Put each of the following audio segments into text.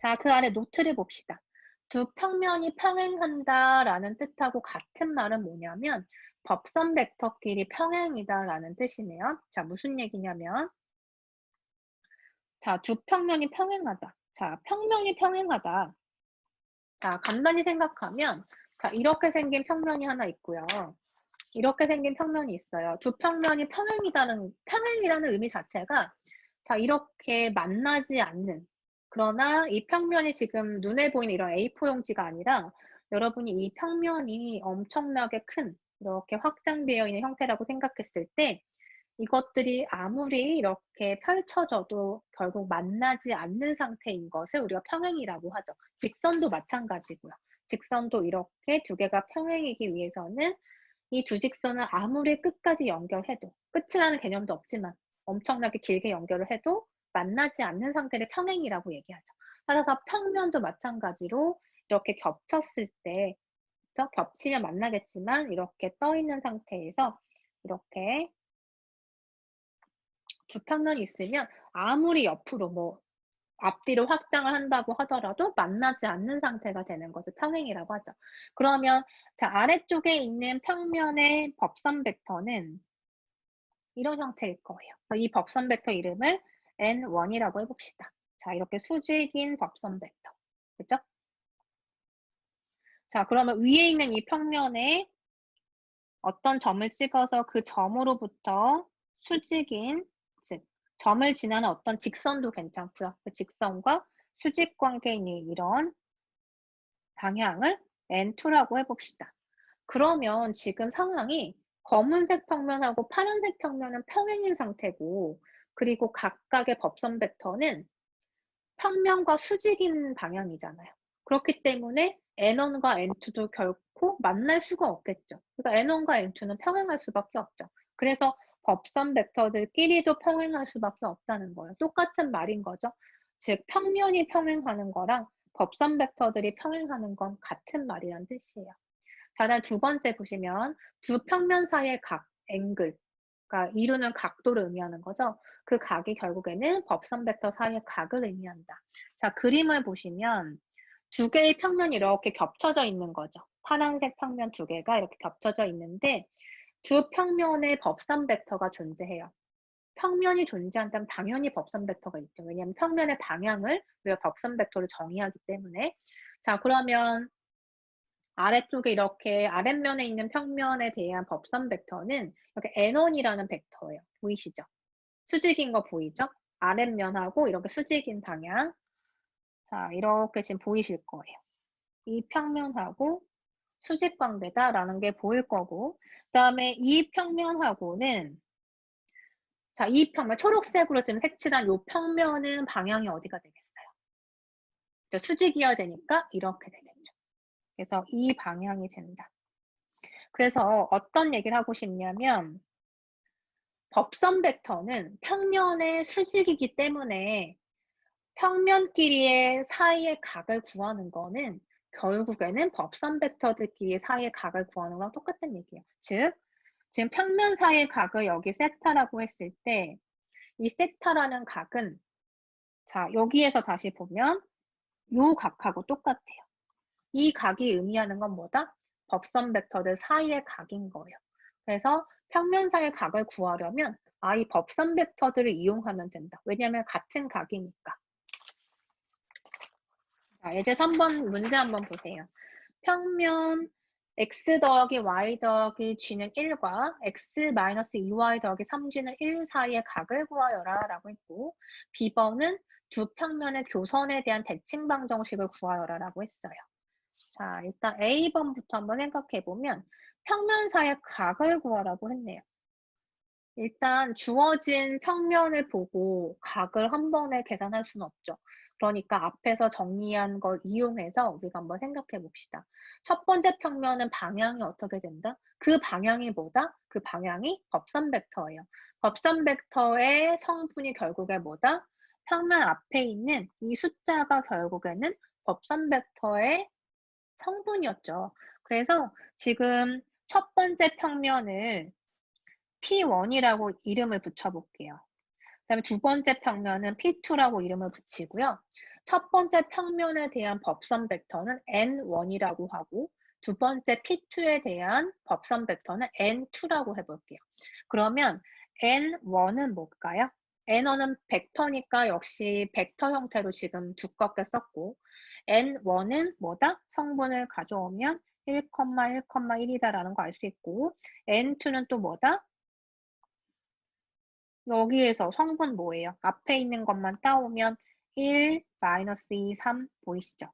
자, 그 아래 노트를 봅시다. 두 평면이 평행한다라는 뜻하고 같은 말은 뭐냐면 법선 벡터끼리 평행이다라는 뜻이네요. 자, 무슨 얘기냐면 자, 두 평면이 평행하다. 자, 평면이 평행하다. 자, 간단히 생각하면 자, 이렇게 생긴 평면이 하나 있고요. 이렇게 생긴 평면이 있어요. 두 평면이 평행이라는 의미 자체가 자, 이렇게 만나지 않는 그러나 이 평면이 지금 눈에 보이는 이런 A4 용지가 아니라 여러분이 이 평면이 엄청나게 큰 이렇게 확장되어 있는 형태라고 생각했을 때 이것들이 아무리 이렇게 펼쳐져도 결국 만나지 않는 상태인 것을 우리가 평행이라고 하죠. 직선도 마찬가지고요. 직선도 이렇게 두 개가 평행이기 위해서는 이 두 직선을 아무리 끝까지 연결해도 끝이라는 개념도 없지만 엄청나게 길게 연결을 해도 만나지 않는 상태를 평행이라고 얘기하죠. 따라서 평면도 마찬가지로 이렇게 겹쳤을 때 그죠? 겹치면 만나겠지만 이렇게 떠 있는 상태에서 이렇게 두 평면이 있으면 아무리 옆으로 뭐 앞뒤로 확장을 한다고 하더라도 만나지 않는 상태가 되는 것을 평행이라고 하죠. 그러면 자, 아래쪽에 있는 평면의 법선 벡터는 이런 형태일 거예요. 그래서 이 법선 벡터 이름을 N1이라고 해봅시다. 자, 이렇게 수직인 법선 벡터. 그죠? 자, 그러면 위에 있는 이 평면에 어떤 점을 찍어서 그 점으로부터 수직인, 즉 점을 지나는 어떤 직선도 괜찮고요. 그 직선과 수직 관계에 있는 이런 방향을 N2라고 해봅시다. 그러면 지금 상황이 검은색 평면하고 파란색 평면은 평행인 상태고 그리고 각각의 법선 벡터는 평면과 수직인 방향이잖아요. 그렇기 때문에 N1과 N2도 결코 만날 수가 없겠죠. 그러니까 N1과 N2는 평행할 수밖에 없죠. 그래서 법선 벡터들끼리도 평행할 수밖에 없다는 거예요. 똑같은 말인 거죠. 즉 평면이 평행하는 거랑 법선 벡터들이 평행하는 건 같은 말이란 뜻이에요. 자, 다음 두 번째 보시면 두 평면 사이의 각, 앵글, 그러니까 이루는 각도를 의미하는 거죠. 그 각이 결국에는 법선 벡터 사이의 각을 의미한다. 자, 그림을 보시면 두 개의 평면이 이렇게 겹쳐져 있는 거죠. 파란색 평면 두 개가 이렇게 겹쳐져 있는데 두 평면의 법선 벡터가 존재해요. 평면이 존재한다면 당연히 법선 벡터가 있죠. 왜냐하면 평면의 방향을 우리가 법선 벡터로 정의하기 때문에. 자, 그러면 아래쪽에 이렇게 아랫면에 있는 평면에 대한 법선 벡터는 이렇게 N1이라는 벡터예요. 보이시죠? 수직인 거 보이죠? 아랫면하고 이렇게 수직인 방향. 자, 이렇게 지금 보이실 거예요. 이 평면하고 수직 관계다라는 게 보일 거고, 그다음에 이 평면하고는 자, 이 평면 초록색으로 지금 색칠한 이 평면은 방향이 어디가 되겠어요? 수직이어야 되니까 이렇게 되겠죠. 그래서 이 방향이 된다. 그래서 어떤 얘기를 하고 싶냐면 법선 벡터는 평면의 수직이기 때문에 평면끼리의 사이의 각을 구하는 거는 결국에는 법선 벡터들끼리 사이의 각을 구하는 거랑 똑같은 얘기예요. 즉, 지금 평면 사이의 각을 여기 세타라고 했을 때 이 세타라는 각은 자, 여기에서 다시 보면 요 각하고 똑같아요. 이 각이 의미하는 건 뭐다? 법선 벡터들 사이의 각인 거예요. 그래서 평면 사이의 각을 구하려면 이 법선 벡터들을 이용하면 된다. 왜냐하면 같은 각이니까. 자, 예제 3번 문제 한번 보세요. 평면 x 더하기 y 더하기 g는 1과 x 마이너스 2y 더하기 3g는 1 사이의 각을 구하여라 라고 했고 B번은 두 평면의 교선에 대한 대칭방 정식을 구하여라 라고 했어요. 자, 일단 A번부터 한번 생각해보면 평면 사이의 각을 구하라고 했네요. 일단 주어진 평면을 보고 각을 한 번에 계산할 수는 없죠. 그러니까 앞에서 정리한 걸 이용해서 우리가 한번 생각해 봅시다. 첫 번째 평면은 방향이 어떻게 된다? 그 방향이 뭐다? 그 방향이 법선 벡터예요. 법선 벡터의 성분이 결국에 뭐다? 평면 앞에 있는 이 숫자가 결국에는 법선 벡터의 성분이었죠. 그래서 지금 첫 번째 평면을 P1이라고 이름을 붙여볼게요. 그다음에 두 번째 평면은 P2라고 이름을 붙이고요. 첫 번째 평면에 대한 법선 벡터는 n1이라고 하고 두 번째 P2에 대한 법선 벡터는 n2라고 해볼게요. 그러면 n1은 뭘까요? n1은 벡터니까 역시 벡터 형태로 지금 두껍게 썼고 n1은 뭐다? 성분을 가져오면 1,1,1이다라는 거 알 수 있고 n2는 또 뭐다? 여기에서 성분 뭐예요? 앞에 있는 것만 따오면 1, -2, 3 보이시죠?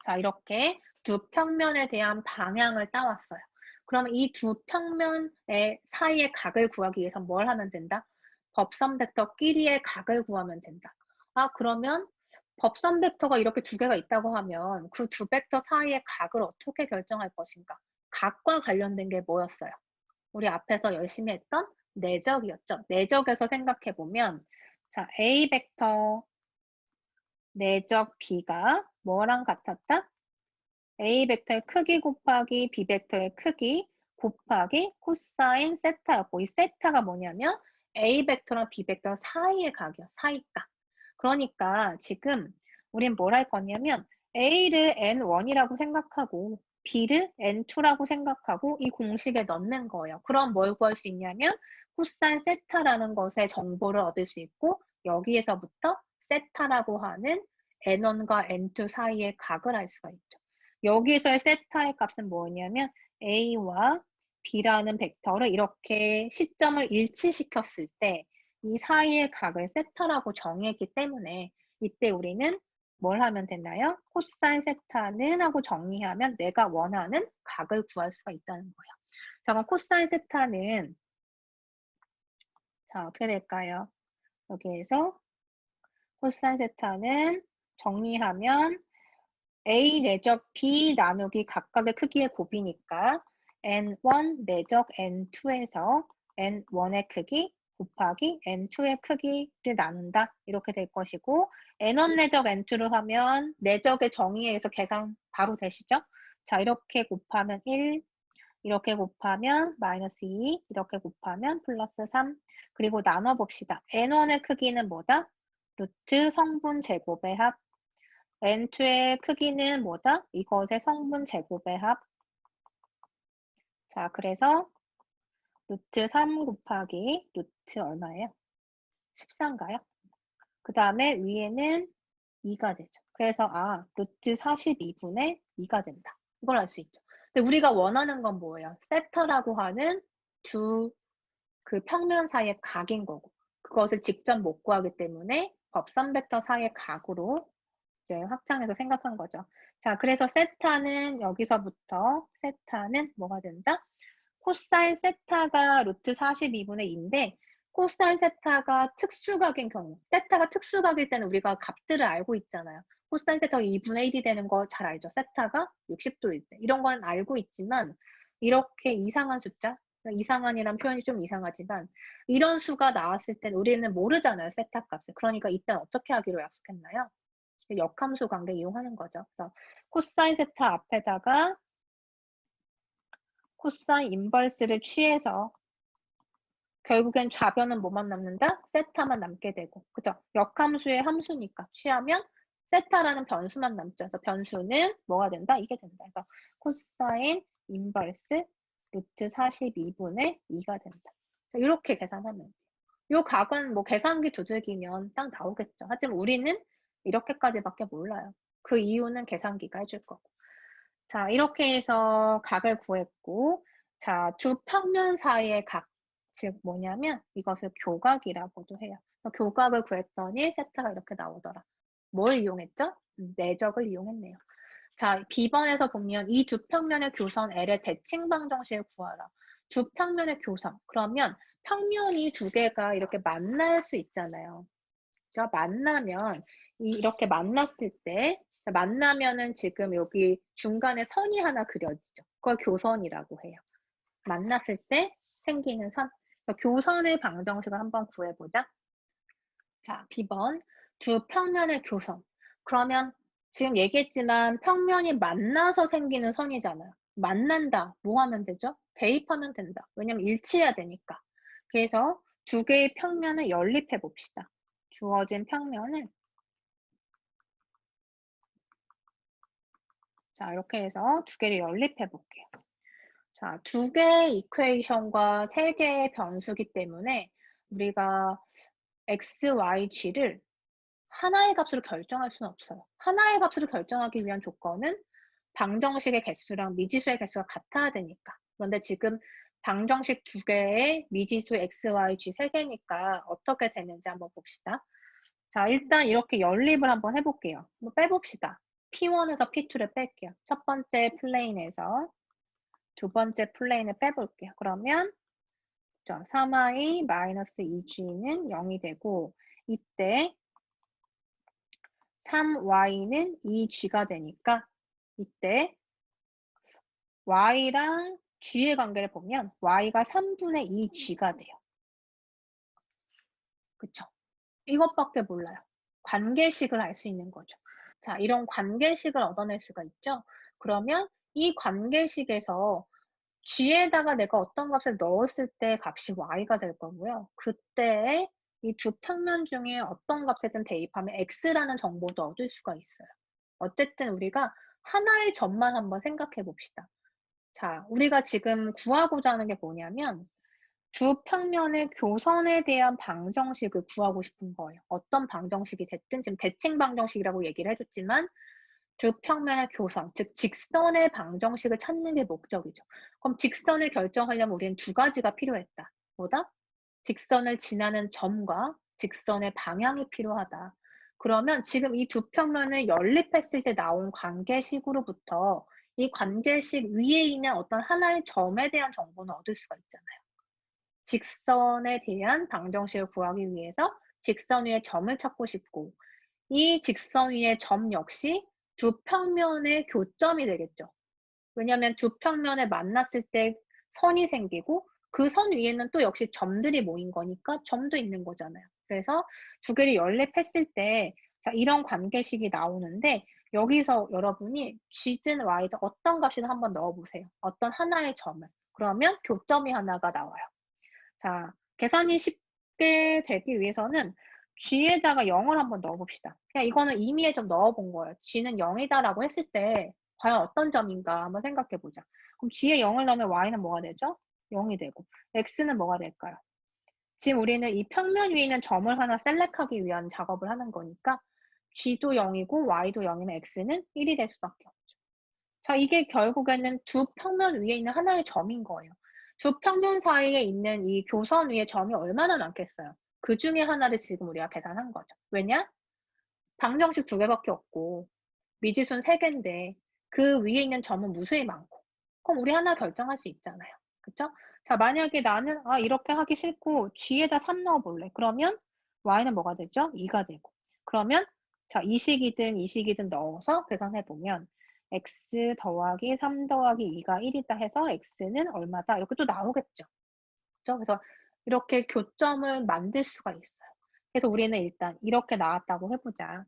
자, 이렇게 두 평면에 대한 방향을 따왔어요. 그러면 이 두 평면의 사이의 각을 구하기 위해서 뭘 하면 된다? 법선 벡터끼리의 각을 구하면 된다. 아, 그러면 법선 벡터가 이렇게 두 개가 있다고 하면 그 두 벡터 사이의 각을 어떻게 결정할 것인가? 각과 관련된 게 뭐였어요? 우리 앞에서 열심히 했던 내적이었죠. 내적에서 생각해 보면 자, A 벡터 내적 B가 뭐랑 같았다? A 벡터의 크기 곱하기 B 벡터의 크기 곱하기 코사인 세타였고 이 세타가 뭐냐면 A 벡터랑 B 벡터 사이의 각이야. 사이각. 그러니까 지금 우린 뭘 할 거냐면 A를 N1이라고 생각하고 B를 N2라고 생각하고 이 공식에 넣는 거예요. 그럼 뭘 구할 수 있냐면 코사인 세타라는 것의 정보를 얻을 수 있고 여기에서부터 세타라고 하는 N1과 N2 사이의 각을 알 수가 있죠. 여기서의 세타의 값은 뭐냐면 A와 B라는 벡터를 이렇게 시점을 일치시켰을 때 이 사이의 각을 세타라고 정의했기 때문에 이때 우리는 뭘 하면 되나요? 코사인 세타는 하고 정리하면 내가 원하는 각을 구할 수가 있다는 거예요. 자, 그럼 코사인 세타는 자, 어떻게 될까요? 여기에서 코사인 세타는 정리하면 A 내적 B 나누기 각각의 크기의 곱이니까 N1 내적 N2에서 N1의 크기 곱하기 N2의 크기를 나눈다. 이렇게 될 것이고 N1 내적 N2를 하면 내적의 정의에 의해서 계산 바로 되시죠? 자, 이렇게 곱하면 1, 이렇게 곱하면 마이너스 2, 이렇게 곱하면 플러스 3. 그리고 나눠봅시다. N1의 크기는 뭐다? 루트 성분 제곱의 합. N2의 크기는 뭐다? 이것의 성분 제곱의 합. 자, 그래서 루트 3 곱하기 루트 얼마예요? 14인가요? 그 다음에 위에는 2가 되죠. 그래서 루트 42분의 2가 된다. 이걸 알 수 있죠. 근데 우리가 원하는 건 뭐예요? 세타라고 하는 두 그 평면 사이의 각인 거고 그것을 직접 못 구하기 때문에 법선 벡터 사이의 각으로 이제 확장해서 생각한 거죠. 자, 그래서 세타는 여기서부터 세타는 뭐가 된다? 코사인 세타가 루트 42분의 2인데 코사인 세타가 특수각인 경우 세타가 특수각일 때는 우리가 값들을 알고 있잖아요. 코사인 세타가 2분의 1이 되는 거 잘 알죠. 세타가 60도일 때 이런 건 알고 있지만 이렇게 이상한 숫자 이상한이란 표현이 좀 이상하지만 이런 수가 나왔을 땐 우리는 모르잖아요. 세타 값을. 그러니까 이때 어떻게 하기로 약속했나요? 역함수 관계 이용하는 거죠. 그래서 코사인 세타 앞에다가 코사인 인버스를 취해서 결국엔 좌변은 뭐만 남는다? 세타만 남게 되고. 그죠? 역함수의 함수니까 취하면 세타라는 변수만 남죠. 그래서 변수는 뭐가 된다? 이게 된다. 그래서 코사인 인버스 루트 42분의 2가 된다. 이렇게 계산하면 돼요. 요 각은 뭐 계산기 두들기면 딱 나오겠죠. 하지만 우리는 이렇게까지밖에 몰라요. 그 이유는 계산기가 해줄 거고. 자, 이렇게 해서 각을 구했고, 자, 두 평면 사이의 각, 즉 뭐냐면 이것을 교각이라고도 해요. 교각을 구했더니 세타가 이렇게 나오더라. 뭘 이용했죠? 내적을 이용했네요. 자, B번에서 보면 이 두 평면의 교선 L의 대칭방 정식을 구하라. 두 평면의 교선. 그러면 평면이 두 개가 이렇게 만날 수 있잖아요. 그죠? 만나면 이렇게 만났을 때 만나면은 지금 여기 중간에 선이 하나 그려지죠. 그걸 교선이라고 해요. 만났을 때 생기는 선. 교선의 방정식을 한번 구해보자. 자, B번. 두 평면의 교선. 그러면 지금 얘기했지만 평면이 만나서 생기는 선이잖아요. 만난다. 뭐 하면 되죠? 대입하면 된다. 왜냐면 일치해야 되니까. 그래서 두 개의 평면을 연립해 봅시다. 주어진 평면을 자, 이렇게 해서 두 개를 연립해 볼게요. 자, 두 개의 이퀘이션과 세 개의 변수기 때문에 우리가 x, y, g를 하나의 값으로 결정할 수는 없어요. 하나의 값으로 결정하기 위한 조건은 방정식의 개수랑 미지수의 개수가 같아야 되니까. 그런데 지금 방정식 두 개의 미지수 x, y, g 세 개니까 어떻게 되는지 한번 봅시다. 자, 일단 이렇게 연립을 한번 해볼게요. 한번 빼봅시다. P1에서 P2를 뺄게요. 첫 번째 플레인에서 두 번째 플레인을 빼볼게요. 그러면 3i 마이너스 2g는 0이 되고 이때 3y는 2g가 되니까 이때 y랑 g의 관계를 보면 y가 3분의 2g가 돼요. 그쵸? 이것밖에 몰라요. 관계식을 알 수 있는 거죠. 자, 이런 관계식을 얻어낼 수가 있죠. 그러면 이 관계식에서 g에다가 내가 어떤 값을 넣었을 때 값이 y가 될 거고요. 그때 이 두 평면 중에 어떤 값이든 대입하면 x라는 정보도 얻을 수가 있어요. 어쨌든 우리가 하나의 점만 한번 생각해 봅시다. 자, 우리가 지금 구하고자 하는 게 뭐냐면 두 평면의 교선에 대한 방정식을 구하고 싶은 거예요. 어떤 방정식이 됐든 지금 대칭 방정식이라고 얘기를 해줬지만 두 평면의 교선, 즉 직선의 방정식을 찾는 게 목적이죠. 그럼 직선을 결정하려면 우리는 두 가지가 필요했다. 뭐다? 직선을 지나는 점과 직선의 방향이 필요하다. 그러면 지금 이 두 평면을 연립했을 때 나온 관계식으로부터 이 관계식 위에 있는 어떤 하나의 점에 대한 정보는 얻을 수가 있잖아요. 직선에 대한 방정식을 구하기 위해서 직선 위에 점을 찾고 싶고 이 직선 위의 점 역시 두 평면의 교점이 되겠죠. 왜냐하면 두 평면에 만났을 때 선이 생기고 그 선 위에는 또 역시 점들이 모인 거니까 점도 있는 거잖아요. 그래서 두 개를 연립했을 때 이런 관계식이 나오는데 여기서 여러분이 g든 y든 어떤 값이든 한번 넣어보세요. 어떤 하나의 점을. 그러면 교점이 하나가 나와요. 자, 계산이 쉽게 되기 위해서는 g에다가 0을 한번 넣어봅시다. 그냥 이거는 임의에 좀 넣어본 거예요. g는 0이다라고 했을 때 과연 어떤 점인가 한번 생각해보자. 그럼 g에 0을 넣으면 y는 뭐가 되죠? 0이 되고 x는 뭐가 될까요? 지금 우리는 이 평면 위에 있는 점을 하나 셀렉하기 위한 작업을 하는 거니까 g도 0이고 y도 0이면 x는 1이 될 수밖에 없죠. 자, 이게 결국에는 두 평면 위에 있는 하나의 점인 거예요. 두 평면 사이에 있는 이 교선 위에 점이 얼마나 많겠어요? 그 중에 하나를 지금 우리가 계산한 거죠. 왜냐? 방정식 두 개밖에 없고 미지수는 세 개인데 그 위에 있는 점은 무수히 많고 그럼 우리 하나 결정할 수 있잖아요. 그쵸? 자, 만약에 나는 이렇게 하기 싫고 g에다 3 넣어볼래. 그러면 y는 뭐가 되죠? 2가 되고 그러면 자, 이 식이든 넣어서 계산해보면 x 더하기 3 더하기 2가 1이다 해서 x는 얼마다 이렇게 또 나오겠죠. 그죠? 그래서 이렇게 교점을 만들 수가 있어요. 그래서 우리는 일단 이렇게 나왔다고 해보자.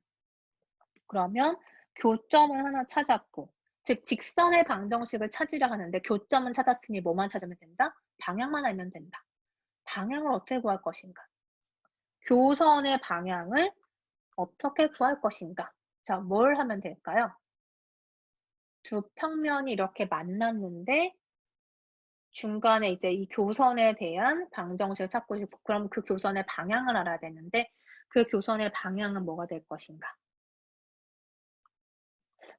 그러면 교점을 하나 찾았고, 즉 직선의 방정식을 찾으려 하는데 교점은 찾았으니 뭐만 찾으면 된다? 방향만 알면 된다. 방향을 어떻게 구할 것인가? 교선의 방향을 어떻게 구할 것인가? 자, 뭘 하면 될까요? 두 평면이 이렇게 만났는데 중간에 이제 이 교선에 대한 방정식을 찾고 싶고 그럼 그 교선의 방향을 알아야 되는데 그 교선의 방향은 뭐가 될 것인가?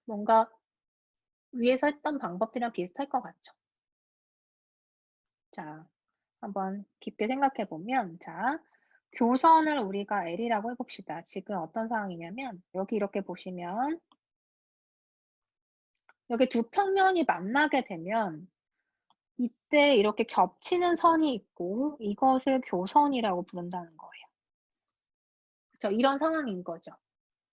뭔가 위에서 했던 방법들이랑 비슷할 것 같죠? 자, 한번 깊게 생각해 보면 자, 교선을 우리가 L이라고 해봅시다. 지금 어떤 상황이냐면 여기 이렇게 보시면 여기 두 평면이 만나게 되면 이때 이렇게 겹치는 선이 있고 이것을 교선이라고 부른다는 거예요. 그쵸? 이런 상황인 거죠.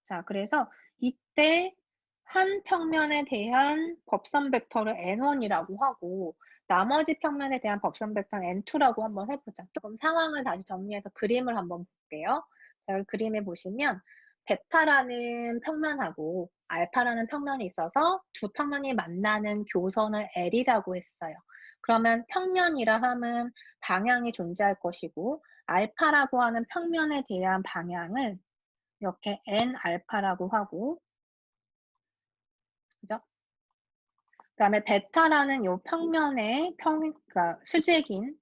자, 그래서 이때 한 평면에 대한 법선 벡터를 n1이라고 하고 나머지 평면에 대한 법선 벡터는 n2라고 한번 해보자. 조금 상황을 다시 정리해서 그림을 한번 볼게요. 자, 여기 그림에 보시면 베타라는 평면하고 알파라는 평면이 있어서 두 평면이 만나는 교선을 L이라고 했어요. 그러면 평면이라 함은 방향이 존재할 것이고 알파라고 하는 평면에 대한 방향을 이렇게 n 알파라고 하고 그죠? 그다음에 베타라는 요 평면의 그러니까 수직인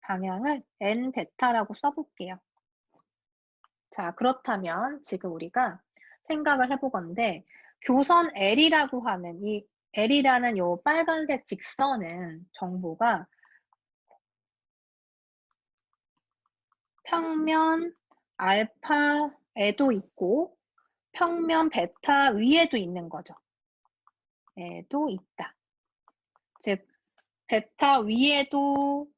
방향을 n 베타라고 써볼게요. 자, 그렇다면 지금 우리가 생각을 해보건데 교선 L이라고 하는 이 L이라는 요 빨간색 직선은 정보가 평면 알파에도 있고 평면 베타 위에도 있는 거죠. 에도 있다. 즉 베타 위에도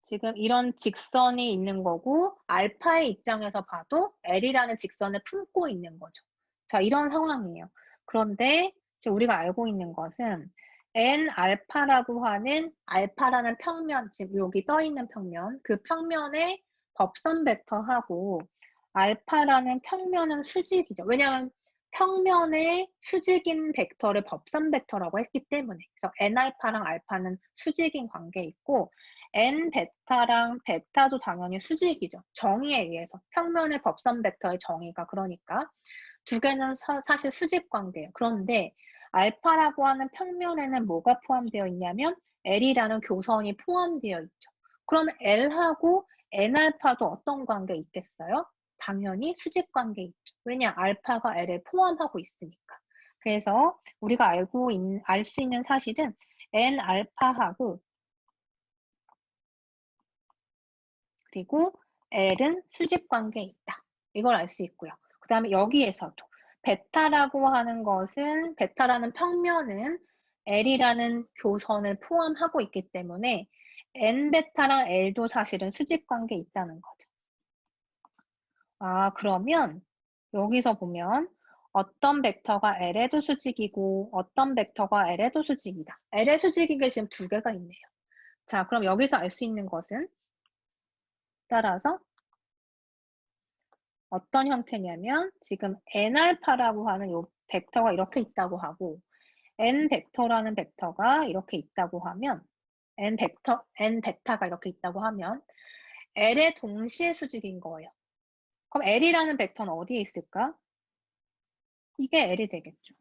지금 이런 직선이 있는 거고 알파의 입장에서 봐도 L이라는 직선을 품고 있는 거죠. 자, 이런 상황이에요. 그런데 지금 우리가 알고 있는 것은 N 알파라고 하는 알파라는 평면, 지금 여기 떠 있는 평면, 그 평면의 법선 벡터하고 알파라는 평면은 수직이죠. 왜냐하면 평면의 수직인 벡터를 법선 벡터라고 했기 때문에. 그래서 N 알파랑 알파는 수직인 관계에 있고 N 베타랑 베타도 당연히 수직이죠. 정의에 의해서. 평면의 법선 벡터의 정의가 그러니까 두 개는 사실 수직 관계예요. 그런데 알파라고 하는 평면에는 뭐가 포함되어 있냐면 L이라는 교선이 포함되어 있죠. 그럼 L하고 N알파도 어떤 관계 있겠어요? 당연히 수직 관계 있죠. 왜냐? 알파가 L을 포함하고 있으니까. 그래서 우리가 알 수 있는 사실은 N알파하고 그리고 L은 수직 관계에 있다. 이걸 알 수 있고요. 그 다음에 여기에서도 베타라고 하는 것은 베타라는 평면은 L이라는 교선을 포함하고 있기 때문에 N베타랑 L도 사실은 수직 관계에 있다는 거죠. 아, 그러면 여기서 보면 어떤 벡터가 L에도 수직이고 어떤 벡터가 L에도 수직이다. L의 수직인 게 지금 두 개가 있네요. 자, 그럼 여기서 알 수 있는 것은 따라서 어떤 형태냐면 지금 N알파라고 하는 요 벡터가 이렇게 있다고 하고 N 벡터라는 벡터가 이렇게 있다고 하면 N 베타가 이렇게 있다고 하면 L의 동시에 수직인 거예요. 그럼 L이라는 벡터는 어디에 있을까? 이게 L이 되겠죠.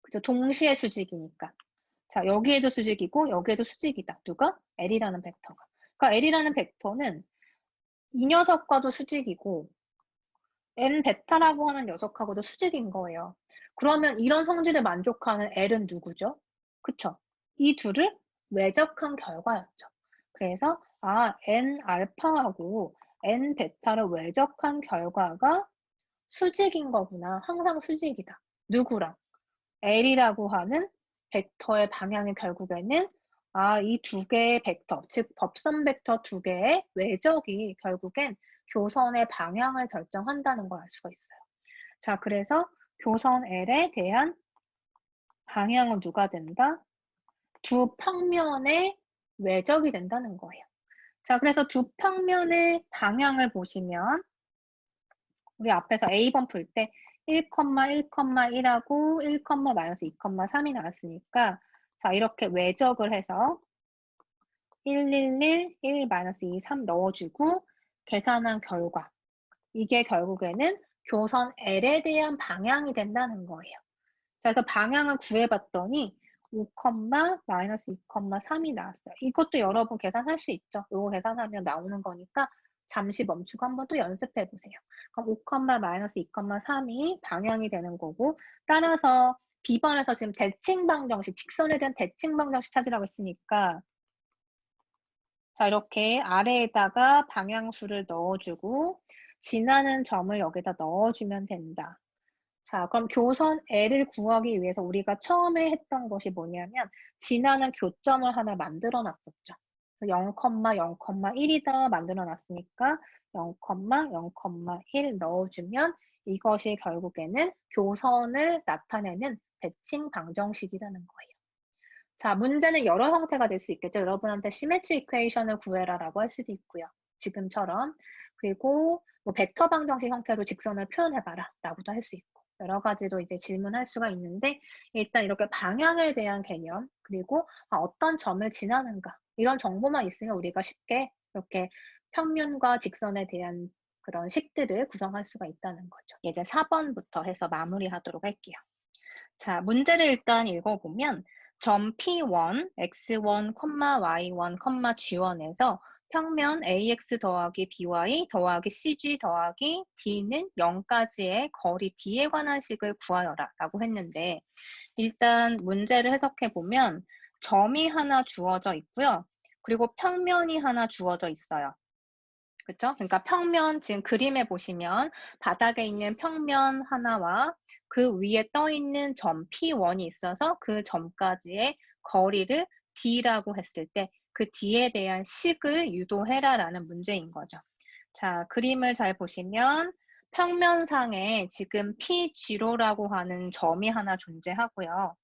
그죠? 동시에 수직이니까. 자, 여기에도 수직이고 여기에도 수직이다. 누가? L이라는 벡터가. 그러니까 L이라는 벡터는 이 녀석과도 수직이고 N 베타라고 하는 녀석하고도 수직인 거예요. 그러면 이런 성질을 만족하는 L은 누구죠? 그쵸? 이 둘을 외적한 결과였죠. 그래서 N 알파하고 N 베타를 외적한 결과가 수직인 거구나. 항상 수직이다. 누구랑? L이라고 하는 벡터의 방향이 결국에는 이 두 개의 벡터, 즉 법선 벡터 두 개의 외적이 결국엔 교선의 방향을 결정한다는 걸 알 수가 있어요. 자, 그래서 교선 L에 대한 방향은 누가 된다? 두 평면의 외적이 된다는 거예요. 자, 그래서 두 평면의 방향을 보시면 우리 앞에서 A번 풀 때 1,1,1하고 1,-2,3이 나왔으니까 자, 이렇게 외적을 해서 111, 1-2, 3 넣어주고 계산한 결과 이게 결국에는 교선 L에 대한 방향이 된다는 거예요. 자, 그래서 방향을 구해봤더니 5,-2,3이 나왔어요. 이것도 여러분 계산할 수 있죠. 이거 계산하면 나오는 거니까 잠시 멈추고 한번 또 연습해 보세요. 그럼 5,-2,3이 방향이 되는 거고 따라서 B번에서 지금 대칭 방정식, 직선에 대한 대칭 방정식 찾으라고 했으니까 자, 이렇게 아래에다가 방향수를 넣어주고 지나는 점을 여기다 넣어주면 된다. 자, 그럼 교선 L을 구하기 위해서 우리가 처음에 했던 것이 뭐냐면 지나는 교점을 하나 만들어 놨었죠. 0,0,1이다 만들어 놨으니까 0,0,1 넣어주면 이것이 결국에는 교선을 나타내는 대칭 방정식이라는 거예요. 자, 문제는 여러 형태가 될 수 있겠죠. 여러분한테 시메트리 이퀘이션을 구해라라고 할 수도 있고요. 지금처럼. 그리고 뭐 벡터 방정식 형태로 직선을 표현해봐라 라고도 할 수 있고 여러 가지로 이제 질문할 수가 있는데 일단 이렇게 방향에 대한 개념 그리고 어떤 점을 지나는가 이런 정보만 있으면 우리가 쉽게 이렇게 평면과 직선에 대한 그런 식들을 구성할 수가 있다는 거죠. 이제 4번부터 해서 마무리하도록 할게요. 자, 문제를 일단 읽어보면 점 P1, X1, Y1, G1에서 평면 AX 더하기 BY 더하기 CG 더하기 D는 0까지의 거리 D에 관한 식을 구하여라 라고 했는데 일단 문제를 해석해 보면 점이 하나 주어져 있고요. 그리고 평면이 하나 주어져 있어요. 그쵸? 그러니까 평면 지금 그림에 보시면 바닥에 있는 평면 하나와 그 위에 떠 있는 점 P1이 있어서 그 점까지의 거리를 D라고 했을 때 그 D에 대한 식을 유도해라라는 문제인 거죠. 자, 그림을 잘 보시면 평면상에 지금 P0라고 하는 점이 하나 존재하고요.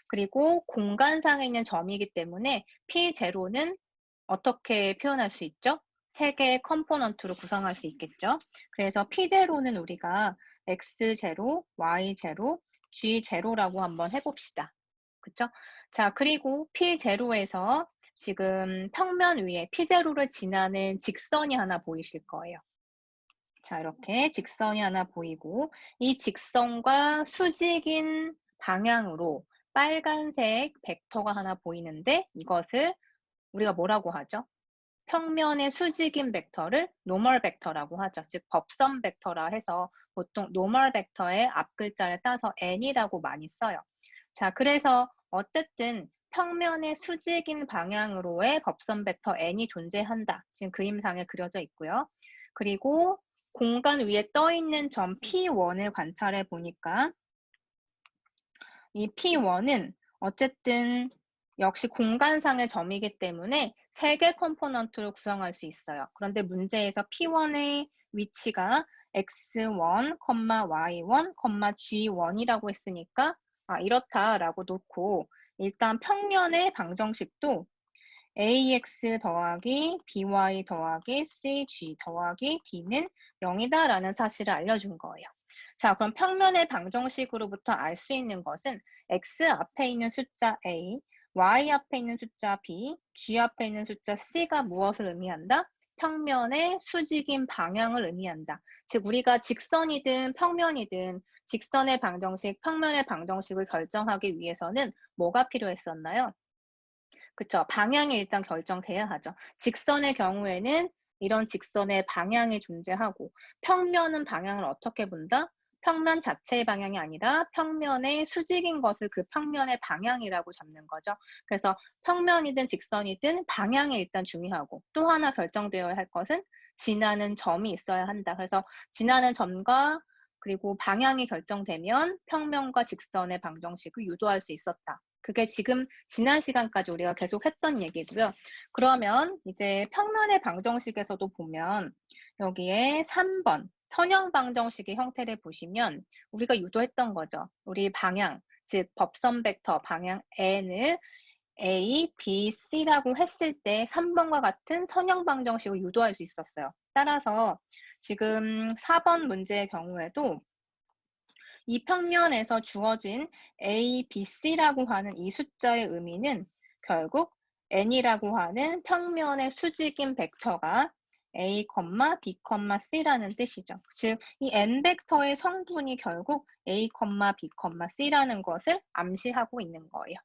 그리고 공간상에 있는 점이기 때문에 P0는 어떻게 표현할 수 있죠? 세 개의 컴포넌트로 구성할 수 있겠죠. 그래서 P0는 우리가 X0, Y0, G0라고 한번 해봅시다. 그쵸? 자, 그리고 P0에서 지금 평면 위에 P0를 지나는 직선이 하나 보이실 거예요. 자, 이렇게 직선이 하나 보이고 이 직선과 수직인 방향으로 빨간색 벡터가 하나 보이는데 이것을 우리가 뭐라고 하죠? 평면의 수직인 벡터를 노멀 벡터라고 하죠. 즉 법선 벡터라 해서 보통 노멀 벡터의 앞글자를 따서 n이라고 많이 써요. 자, 그래서 어쨌든 평면의 수직인 방향으로의 법선 벡터 n이 존재한다. 지금 그림상에 그려져 있고요. 그리고 공간 위에 떠 있는 점 P1을 관찰해 보니까 이 P1은 어쨌든 역시 공간상의 점이기 때문에 3개 컴포넌트로 구성할 수 있어요. 그런데 문제에서 P1의 위치가 X1, Y1, G1이라고 했으니까 이렇다라고 놓고 일단 평면의 방정식도 AX 더하기 BY 더하기 CG 더하기 D는 0이다라는 사실을 알려준 거예요. 자, 그럼 평면의 방정식으로부터 알 수 있는 것은 X 앞에 있는 숫자 A, Y 앞에 있는 숫자 B, G 앞에 있는 숫자 C가 무엇을 의미한다? 평면의 수직인 방향을 의미한다. 즉, 우리가 직선이든 평면이든 직선의 방정식, 평면의 방정식을 결정하기 위해서는 뭐가 필요했었나요? 그쵸. 방향이 일단 결정돼야 하죠. 직선의 경우에는 이런 직선의 방향이 존재하고 평면은 방향을 어떻게 본다? 평면 자체의 방향이 아니라 평면의 수직인 것을 그 평면의 방향이라고 잡는 거죠. 그래서 평면이든 직선이든 방향이 일단 중요하고 또 하나 결정되어야 할 것은 지나는 점이 있어야 한다. 그래서 지나는 점과 그리고 방향이 결정되면 평면과 직선의 방정식을 유도할 수 있었다. 그게 지금 지난 시간까지 우리가 계속 했던 얘기고요. 그러면 이제 평면의 방정식에서도 보면 여기에 3번 선형 방정식의 형태를 보시면 우리가 유도했던 거죠. 우리 방향, 즉 법선 벡터 방향 n을 A, B, C라고 했을 때 3번과 같은 선형 방정식을 유도할 수 있었어요. 따라서 지금 4번 문제의 경우에도 이 평면에서 주어진 A, B, C라고 하는 이 숫자의 의미는 결국 n이라고 하는 평면의 수직인 벡터가 A, B, C라는 뜻이죠. 즉, 이 n 벡터의 성분이 결국 A, B, C라는 것을 암시하고 있는 거예요.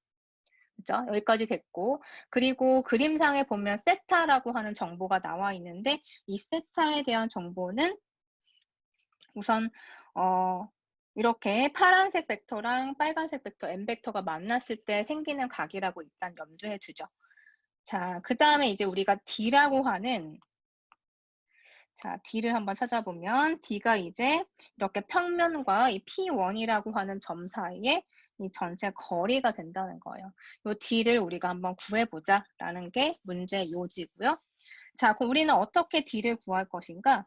그죠? 여기까지 됐고, 그리고 그림상에 보면 세타라고 하는 정보가 나와 있는데 이 세타에 대한 정보는 우선 이렇게 파란색 벡터랑 빨간색 벡터, n 벡터가 만났을 때 생기는 각이라고 일단 염두해 두죠. 자, 그 다음에 이제 우리가 D라고 하는 D를 한번 찾아보면 D가 이제 이렇게 평면과 이 P1이라고 하는 점 사이에 이 전체 거리가 된다는 거예요. 이 D를 우리가 한번 구해보자라는 게 문제 요지고요. 자, 그럼 우리는 어떻게 D를 구할 것인가?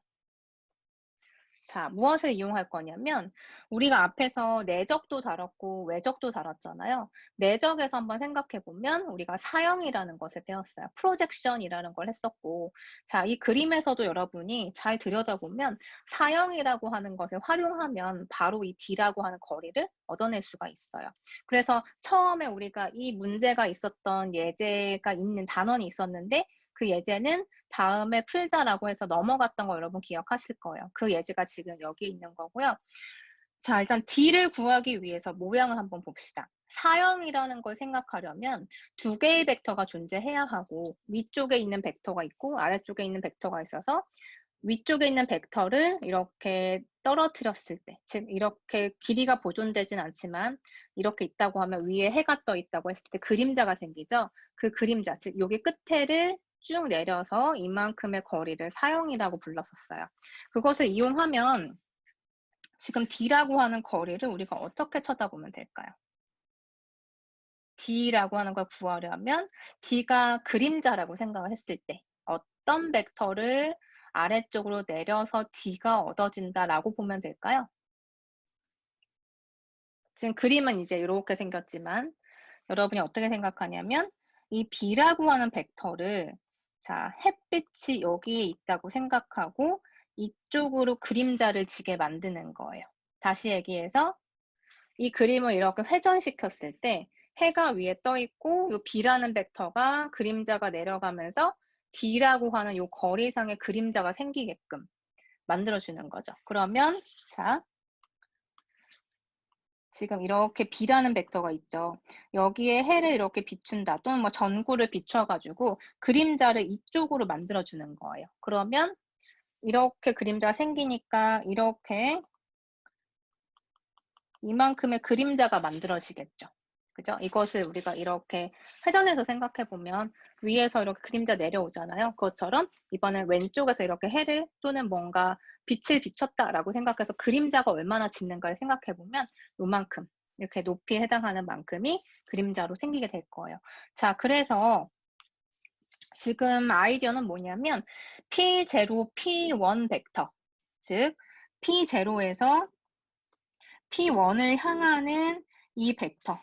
자, 무엇을 이용할 거냐면 우리가 앞에서 내적도 다뤘고 외적도 다뤘잖아요. 내적에서 한번 생각해 보면 우리가 사형이라는 것을 배웠어요. 프로젝션이라는 걸 했었고 자, 이 그림에서도 여러분이 잘 들여다보면 사형이라고 하는 것을 활용하면 바로 이 D라고 하는 거리를 얻어낼 수가 있어요. 그래서 처음에 우리가 이 문제가 있었던 예제가 있는 단원이 있었는데 그 예제는 다음에 풀자라고 해서 넘어갔던 거 여러분 기억하실 거예요. 그 예제가 지금 여기 있는 거고요. 자, 일단 D를 구하기 위해서 모양을 한번 봅시다. 사형이라는 걸 생각하려면 두 개의 벡터가 존재해야 하고 위쪽에 있는 벡터가 있고 아래쪽에 있는 벡터가 있어서 위쪽에 있는 벡터를 이렇게 떨어뜨렸을 때, 즉 이렇게 길이가 보존되진 않지만 이렇게 있다고 하면 위에 해가 떠 있다고 했을 때 그림자가 생기죠. 그 그림자, 즉 여기 끝에를 쭉 내려서 이만큼의 거리를 사형이라고 불렀었어요. 그것을 이용하면 지금 D라고 하는 거리를 우리가 어떻게 쳐다보면 될까요? D라고 하는 걸 구하려면 D가 그림자라고 생각을 했을 때 어떤 벡터를 아래쪽으로 내려서 D가 얻어진다라고 보면 될까요? 지금 그림은 이제 이렇게 생겼지만 여러분이 어떻게 생각하냐면 이 B라고 하는 벡터를 자, 햇빛이 여기에 있다고 생각하고 이쪽으로 그림자를 지게 만드는 거예요. 다시 얘기해서 이 그림을 이렇게 회전시켰을 때 해가 위에 떠 있고 요 B라는 벡터가 그림자가 내려가면서 D라고 하는 요 거리상의 그림자가 생기게끔 만들어주는 거죠. 그러면 자, 지금 이렇게 B라는 벡터가 있죠. 여기에 해를 이렇게 비춘다 또는 뭐 전구를 비춰가지고 그림자를 이쪽으로 만들어주는 거예요. 그러면 이렇게 그림자가 생기니까 이렇게 이만큼의 그림자가 만들어지겠죠. 그죠? 이것을 우리가 이렇게 회전해서 생각해 보면 위에서 이렇게 그림자 내려오잖아요. 그것처럼 이번엔 왼쪽에서 이렇게 해를 또는 뭔가 빛을 비췄다라고 생각해서 그림자가 얼마나 짓는가를 생각해 보면 요만큼 이렇게 높이에 해당하는 만큼이 그림자로 생기게 될 거예요. 자, 그래서 지금 아이디어는 뭐냐면 P0, P1 벡터, 즉 P0에서 P1을 향하는 이 벡터.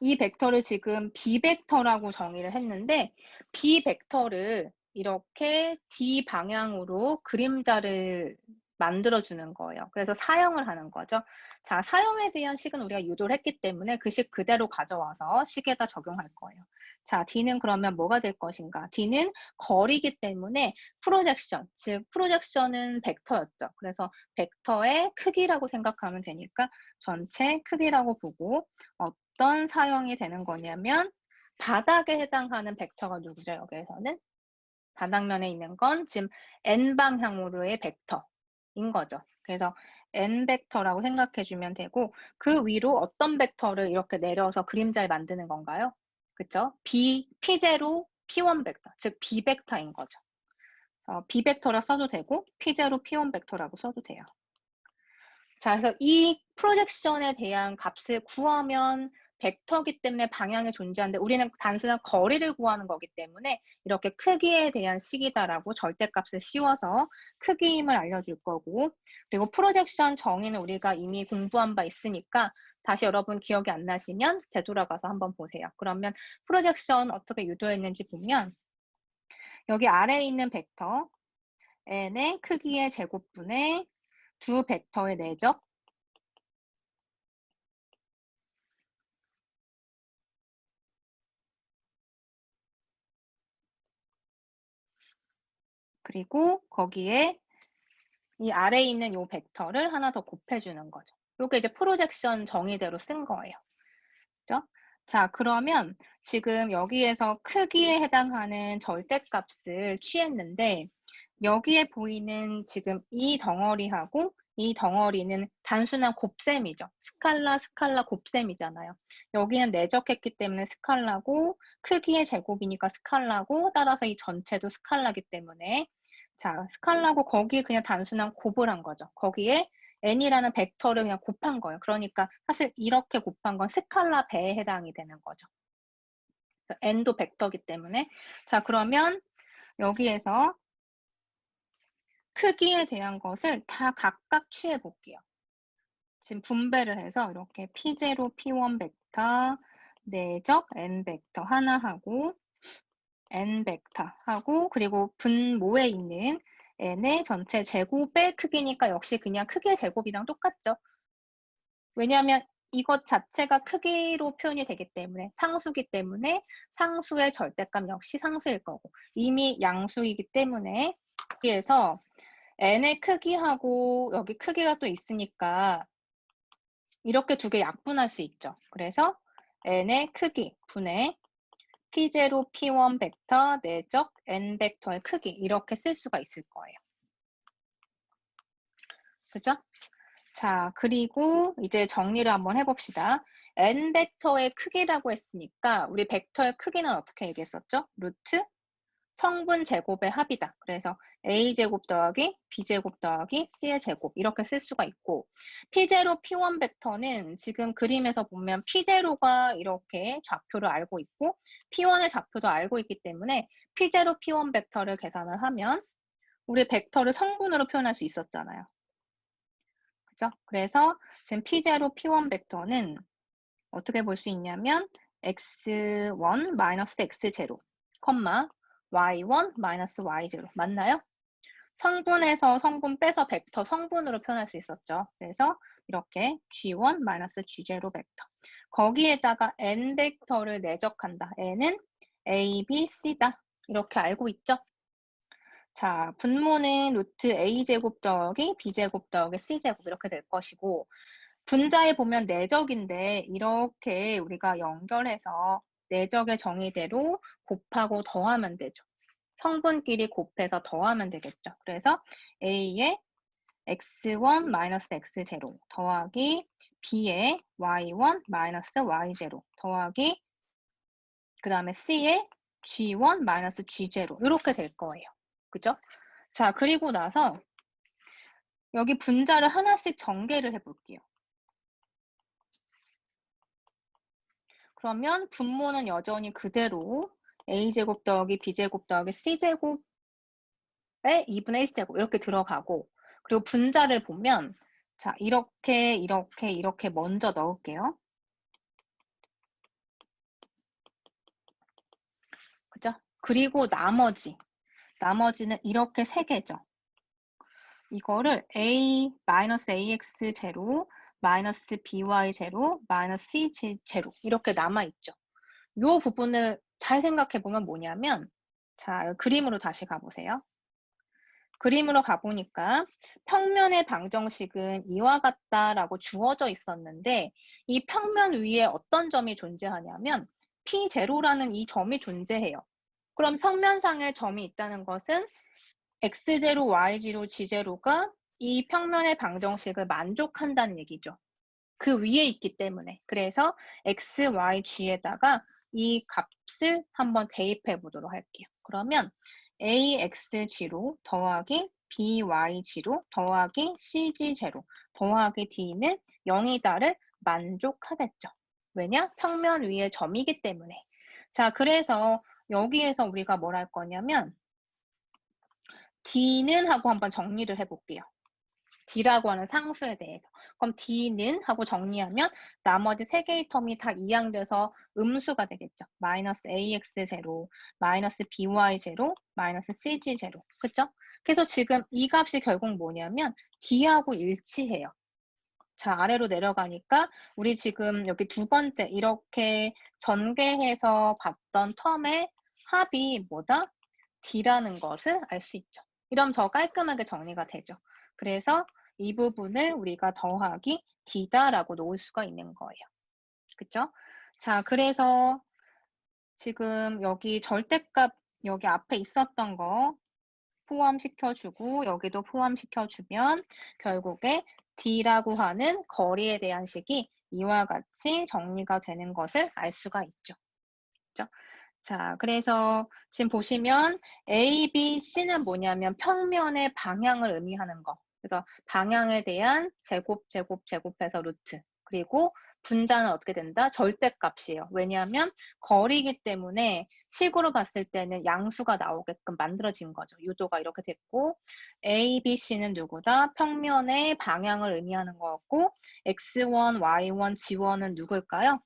이 벡터를 지금 B벡터라고 정의를 했는데 B벡터를 이렇게 D 방향으로 그림자를 만들어주는 거예요. 그래서 사형을 하는 거죠. 자, 사형에 대한 식은 우리가 유도를 했기 때문에 그 식 그대로 가져와서 식에다 적용할 거예요. 자, D는 그러면 뭐가 될 것인가? D는 거리이기 때문에 프로젝션, 즉 프로젝션은 벡터였죠. 그래서 벡터의 크기라고 생각하면 되니까 전체 크기라고 보고 어떤 사형이 되는 거냐면 바닥에 해당하는 벡터가 누구죠? 여기에서는 바닥면에 있는 건 지금 n방향으로의 벡터인 거죠. 그래서 n벡터라고 생각해 주면 되고 그 위로 어떤 벡터를 이렇게 내려서 그림자를 만드는 건가요? 그쵸? P0, P1 벡터, 즉 B벡터인 거죠. B벡터라 써도 되고 P0, P1 벡터라고 써도 돼요. 자, 그래서 이 프로젝션에 대한 값을 구하면 벡터기 때문에 방향이 존재하는데 우리는 단순한 거리를 구하는 거기 때문에 이렇게 크기에 대한 식이다라고 절대값을 씌워서 크기임을 알려줄 거고 그리고 프로젝션 정의는 우리가 이미 공부한 바 있으니까 다시 여러분 기억이 안 나시면 되돌아가서 한번 보세요. 그러면 프로젝션 어떻게 유도했는지 보면 여기 아래에 있는 벡터 n의 크기의 제곱분의 두 벡터의 내적 그리고 거기에 이 아래에 있는 요 벡터를 하나 더 곱해주는 거죠. 요게 이제 프로젝션 정의대로 쓴 거예요. 그죠? 자, 그러면 지금 여기에서 크기에 해당하는 절대값을 취했는데 여기에 보이는 지금 이 덩어리하고 이 덩어리는 단순한 곱셈이죠. 스칼라, 스칼라 곱셈이잖아요. 여기는 내적했기 때문에 스칼라고 크기의 제곱이니까 스칼라고 따라서 이 전체도 스칼라기 때문에 자, 스칼라고 거기에 그냥 단순한 곱을 한 거죠. 거기에 n이라는 벡터를 그냥 곱한 거예요. 그러니까 사실 이렇게 곱한 건 스칼라 배에 해당이 되는 거죠. n도 벡터기 때문에 자, 그러면 여기에서 크기에 대한 것을 다 각각 취해 볼게요. 지금 분배를 해서 이렇게 P0, P1 벡터, 내적 n 벡터 하나 하고 n 벡터 하고 그리고 분모에 있는 n의 전체 제곱의 크기니까 역시 그냥 크기의 제곱이랑 똑같죠. 왜냐하면 이것 자체가 크기로 표현이 되기 때문에 상수기 때문에 상수의 절대값 역시 상수일 거고 이미 양수이기 때문에 여기에서 n의 크기하고 여기 크기가 또 있으니까 이렇게 두 개 약분할 수 있죠. 그래서 n의 크기 분의 P0, P1 벡터 내적 n 벡터의 크기 이렇게 쓸 수가 있을 거예요. 그죠? 자, 그리고 이제 정리를 한번 해봅시다. n 벡터의 크기라고 했으니까 우리 벡터의 크기는 어떻게 얘기했었죠? 루트 성분 제곱의 합이다. 그래서 a제곱 더하기 b제곱 더하기 c의 제곱 이렇게 쓸 수가 있고 P0, P1 벡터는 지금 그림에서 보면 P0가 이렇게 좌표를 알고 있고 P1의 좌표도 알고 있기 때문에 P0, P1 벡터를 계산을 하면 우리 벡터를 성분으로 표현할 수 있었잖아요. 그죠? 그래서 지금 P0, P1 벡터는 어떻게 볼 수 있냐면 x1 마이너스 x0, y1 마이너스 y0 맞나요? 성분에서 성분 빼서 벡터 성분으로 표현할 수 있었죠. 그래서 이렇게 g1 마이너스 g0 벡터. 거기에다가 n 벡터를 내적한다. n은 a, b, c다. 이렇게 알고 있죠? 자, 분모는 루트 a제곱 더하기 b제곱 더하기 c제곱 이렇게 될 것이고 분자에 보면 내적인데 이렇게 우리가 연결해서 내적의 정의대로 곱하고 더하면 되죠. 성분끼리 곱해서 더하면 되겠죠. 그래서 A의 x1 마이너스 x0 더하기 B의 y1 마이너스 y0 더하기 그 다음에 C의 g1 마이너스 g0 이렇게 될 거예요. 그죠? 자, 그리고 나서 여기 분자를 하나씩 전개를 해볼게요. 그러면 분모는 여전히 그대로 a제곱 더하기 b제곱 더하기 c제곱의 2분의 1제곱 이렇게 들어가고 그리고 분자를 보면 자 이렇게 먼저 넣을게요. 그죠? 그리고 나머지는 이렇게 세 개죠. 이거를 a 마이너스 ax 제로 마이너스 by 제로 마이너스 c 제로 이렇게 남아있죠. 이 부분을 잘 생각해 보면 뭐냐면 자 그림으로 다시 가보세요. 그림으로 가보니까 평면의 방정식은 이와 같다라고 주어져 있었는데 이 평면 위에 어떤 점이 존재하냐면 P0라는 이 점이 존재해요. 그럼 평면상에 점이 있다는 것은 X0, Y0, G0가 이 평면의 방정식을 만족한다는 얘기죠. 그 위에 있기 때문에. 그래서 X, Y, G에다가 이 값을 한번 대입해 보도록 할게요. 그러면 AXG로 더하기 BYG로 더하기 CG0 더하기 D는 0이다를 만족하겠죠. 왜냐? 평면 위에 점이기 때문에. 자, 그래서 여기에서 우리가 뭘 할 거냐면 D는 하고 한번 정리를 해볼게요. D라고 하는 상수에 대해서. 그럼 D는 하고 정리하면 나머지 세 개의 텀이 다 이항돼서 음수가 되겠죠. 마이너스 AX0, 마이너스 BY0, 마이너스 CG0. 그쵸? 그래서 지금 이 값이 결국 뭐냐면 D하고 일치해요. 자, 아래로 내려가니까 우리 지금 여기 두 번째 이렇게 전개해서 봤던 텀의 합이 뭐다? D라는 것을 알 수 있죠. 이러면 더 깔끔하게 정리가 되죠. 그래서 이 부분을 우리가 더하기 D다라고 놓을 수가 있는 거예요. 그쵸? 자, 그래서 지금 여기 절대값 여기 앞에 있었던 거 포함시켜주고 여기도 포함시켜주면 결국에 D라고 하는 거리에 대한 식이 이와 같이 정리가 되는 것을 알 수가 있죠. 그렇죠? 자, 그래서 지금 보시면 A, B, C는 뭐냐면 평면의 방향을 의미하는 거. 그래서 방향에 대한 제곱해서 루트. 그리고 분자는 어떻게 된다? 절대값이에요. 왜냐하면 거리이기 때문에 식으로 봤을 때는 양수가 나오게끔 만들어진 거죠. 유도가 이렇게 됐고 A, B, C는 누구다? 평면의 방향을 의미하는 거였고 X1, Y1, G1은 누굴까요?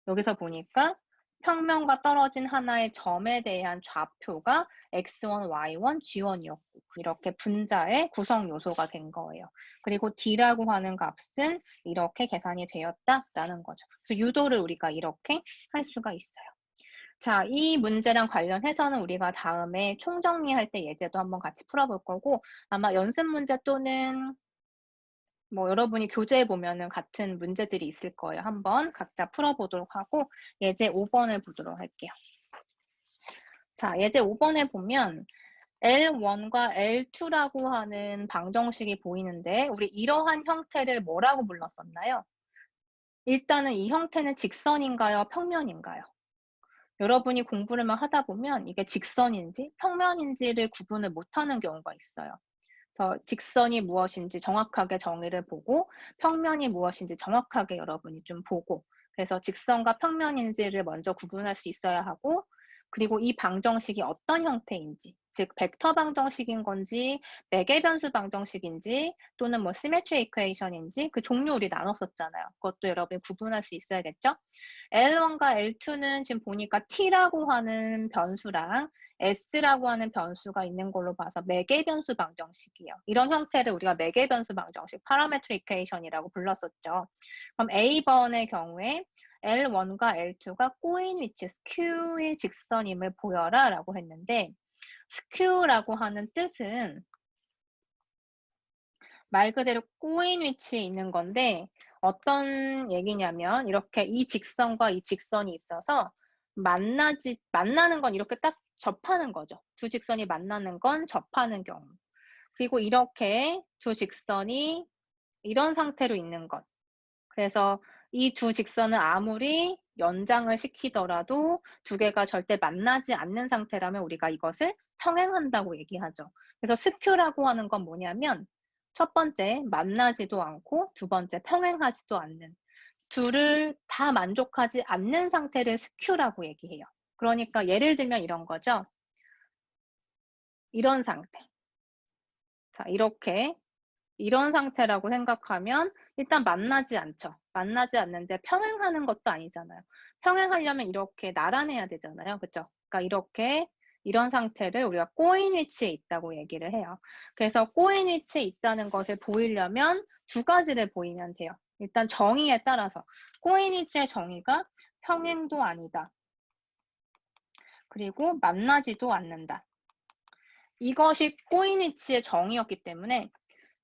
여기서 보니까 평면과 떨어진 하나의 점에 대한 좌표가 x1, y1, g1이었고 이렇게 분자의 구성 요소가 된 거예요. 그리고 d라고 하는 값은 이렇게 계산이 되었다라는 거죠. 그래서 유도를 우리가 이렇게 할 수가 있어요. 자, 이 문제랑 관련해서는 우리가 다음에 총정리할 때 예제도 한번 같이 풀어볼 거고, 아마 연습 문제 또는 뭐 여러분이 교재에 보면은 같은 문제들이 있을 거예요. 한번 각자 풀어보도록 하고 예제 5번을 보도록 할게요. 자, 예제 5번에 보면 L1과 L2라고 하는 방정식이 보이는데 우리 이러한 형태를 뭐라고 불렀었나요? 일단은 이 형태는 직선인가요? 평면인가요? 여러분이 공부를 하다 보면 이게 직선인지 평면인지를 구분을 못하는 경우가 있어요. 그래서 직선이 무엇인지 정확하게 정의를 보고 평면이 무엇인지 정확하게 여러분이 좀 보고 그래서 직선과 평면인지를 먼저 구분할 수 있어야 하고 그리고 이 방정식이 어떤 형태인지 즉 벡터 방정식인 건지 매개 변수 방정식인지 또는 뭐 시메트리 이퀘이션인지 그 종류 우리 나눴었잖아요. 그것도 여러분이 구분할 수 있어야겠죠? L1과 L2는 지금 보니까 T라고 하는 변수랑 S라고 하는 변수가 있는 걸로 봐서 매개 변수 방정식이에요. 이런 형태를 우리가 매개 변수 방정식, 파라메트리 이퀘이션이라고 불렀었죠. 그럼 A번의 경우에 L1과 L2가 꼬인 위치, 스큐의 직선임을 보여라 라고 했는데 스큐라고 하는 뜻은 말 그대로 꼬인 위치에 있는 건데 어떤 얘기냐면 이렇게 이 직선과 이 직선이 있어서 만나는 건 이렇게 딱 접하는 거죠. 두 직선이 만나는 건 접하는 경우. 그리고 이렇게 두 직선이 이런 상태로 있는 것. 그래서 이 두 직선은 아무리 연장을 시키더라도 두 개가 절대 만나지 않는 상태라면 우리가 이것을 평행한다고 얘기하죠. 그래서 스큐라고 하는 건 뭐냐면 첫 번째 만나지도 않고 두 번째 평행하지도 않는 둘을 다 만족하지 않는 상태를 스큐라고 얘기해요. 그러니까 예를 들면 이런 거죠. 이런 상태. 자, 이렇게 이런 상태라고 생각하면 일단 만나지 않죠. 만나지 않는데 평행하는 것도 아니잖아요. 평행하려면 이렇게 나란해야 되잖아요. 그죠? 그러니까 이렇게 이런 상태를 우리가 꼬인 위치에 있다고 얘기를 해요. 그래서 꼬인 위치에 있다는 것을 보이려면 두 가지를 보이면 돼요. 일단 정의에 따라서 꼬인 위치의 정의가 평행도 아니다. 그리고 만나지도 않는다. 이것이 꼬인 위치의 정의였기 때문에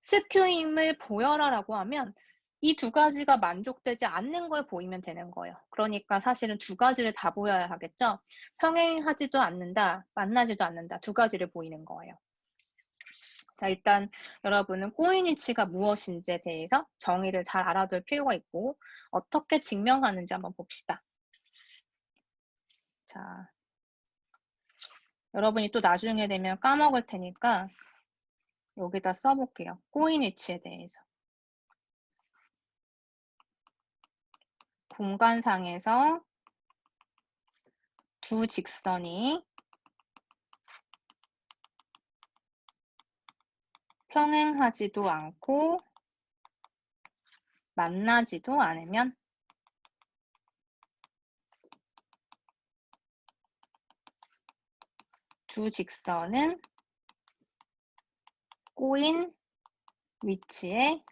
스큐임을 보여라라고 하면 이 두 가지가 만족되지 않는 걸 보이면 되는 거예요. 그러니까 사실은 두 가지를 다 보여야 하겠죠. 평행하지도 않는다, 만나지도 않는다 두 가지를 보이는 거예요. 자, 일단 여러분은 꼬인 위치가 무엇인지에 대해서 정의를 잘 알아둘 필요가 있고 어떻게 증명하는지 한번 봅시다. 자, 여러분이 또 나중에 되면 까먹을 테니까 여기다 써볼게요. 꼬인 위치에 대해서. 공간상에서 두 직선이 평행하지도 않고 만나지도 않으면 두 직선은 꼬인 위치에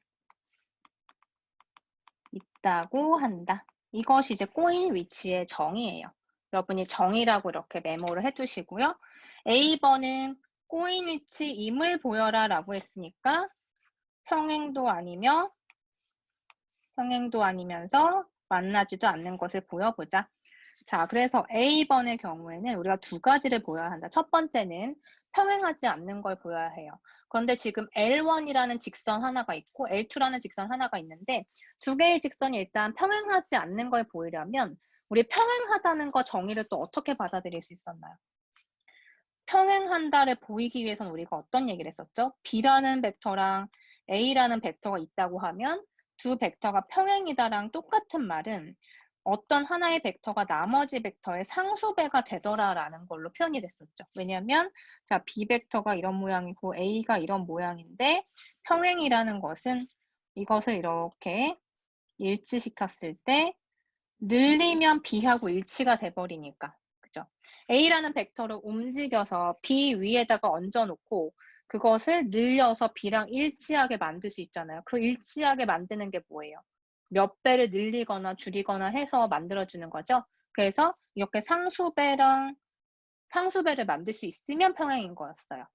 있다고 한다. 이것이 이제 꼬인 위치의 정의예요. 여러분이 정의라고 이렇게 메모를 해두시고요. A번은 꼬인 위치임을 보여라 라고 했으니까 평행도 아니면서 만나지도 않는 것을 보여보자. 자, 그래서 A번의 경우에는 우리가 두 가지를 보여야 한다. 첫 번째는 평행하지 않는 걸 보여야 해요. 그런데 지금 L1이라는 직선 하나가 있고 L2라는 직선 하나가 있는데 두 개의 직선이 일단 평행하지 않는 걸 보이려면 우리 평행하다는 거 정의를 또 어떻게 받아들일 수 있었나요? 평행한다를 보이기 위해서는 우리가 어떤 얘기를 했었죠? B라는 벡터랑 A라는 벡터가 있다고 하면 두 벡터가 평행이다랑 똑같은 말은 어떤 하나의 벡터가 나머지 벡터의 상수배가 되더라라는 걸로 표현이 됐었죠. 왜냐하면 자 B 벡터가 이런 모양이고 A가 이런 모양인데 평행이라는 것은 이것을 이렇게 일치시켰을 때 늘리면 B하고 일치가 돼버리니까. 그죠? A라는 벡터를 움직여서 B 위에다가 얹어놓고 그것을 늘려서 B랑 일치하게 만들 수 있잖아요. 그 일치하게 만드는 게 뭐예요? 몇 배를 늘리거나 줄이거나 해서 만들어주는 거죠. 그래서 이렇게 상수배를 만들 수 있으면 평행인 거였어요.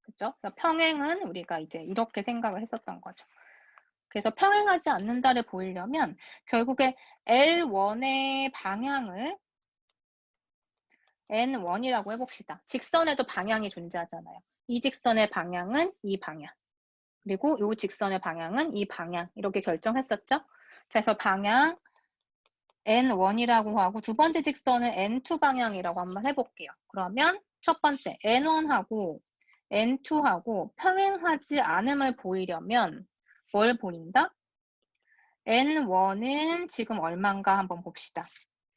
그죠? 그래서 평행은 우리가 이제 이렇게 생각을 했었던 거죠. 그래서 평행하지 않는다를 보이려면 결국에 L1의 방향을 N1이라고 해봅시다. 직선에도 방향이 존재하잖아요. 이 직선의 방향은 이 방향. 그리고 이 직선의 방향은 이 방향. 이렇게 결정했었죠? 그래서 방향 N1이라고 하고 두 번째 직선은 N2 방향이라고 한번 해볼게요. 그러면 첫 번째 N1하고 N2하고 평행하지 않음을 보이려면 뭘 보인다? N1은 지금 얼마인가 한번 봅시다.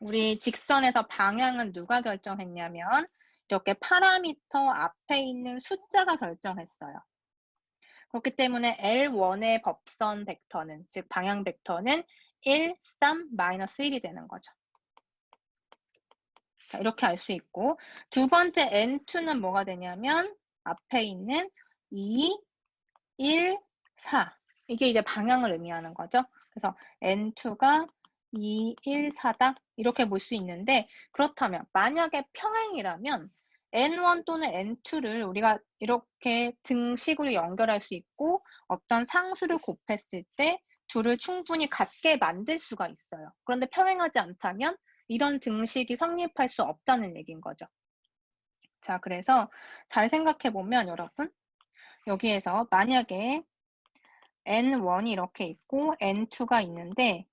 우리 직선에서 방향은 누가 결정했냐면 이렇게 파라미터 앞에 있는 숫자가 결정했어요. 그렇기 때문에 L1의 법선 벡터는, 즉 방향 벡터는 1, 3, 마이너스 1이 되는 거죠. 자, 이렇게 알 수 있고 두 번째 N2는 뭐가 되냐면 앞에 있는 2, 1, 4 이게 이제 방향을 의미하는 거죠. 그래서 N2가 2, 1, 4다 이렇게 볼 수 있는데 그렇다면 만약에 평행이라면 N1 또는 N2를 우리가 이렇게 등식으로 연결할 수 있고 어떤 상수를 곱했을 때 둘을 충분히 같게 만들 수가 있어요. 그런데 평행하지 않다면 이런 등식이 성립할 수 없다는 얘기인 거죠. 자, 그래서 잘 생각해 보면 여러분 여기에서 만약에 N1이 이렇게 있고 N2가 있는데